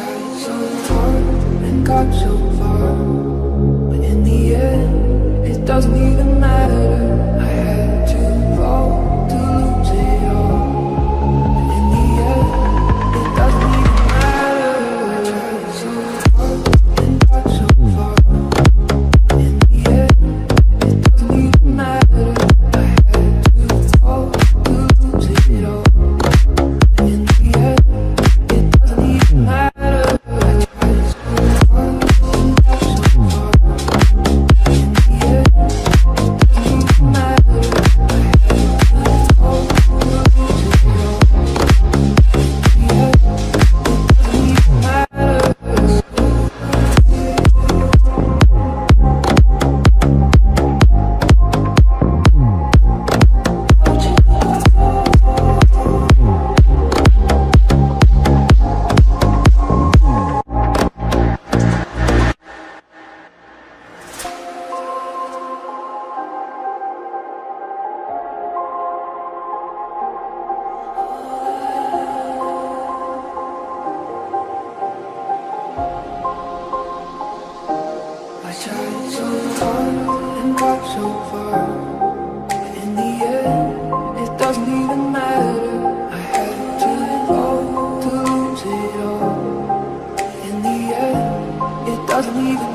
tried so hard and got so far, but in the end, it doesn't even matter. I had to fall to lose it all, but in the end, it doesn't even matter. I tried so hard and got so far, but in the end, it doesn't even matter. I had to fall to lose it all, but in the end, it doesn't even matter. I tried so hard and got so far, but in the end, it doesn't even matter. I had to fall to lose it all. In the end, it doesn't even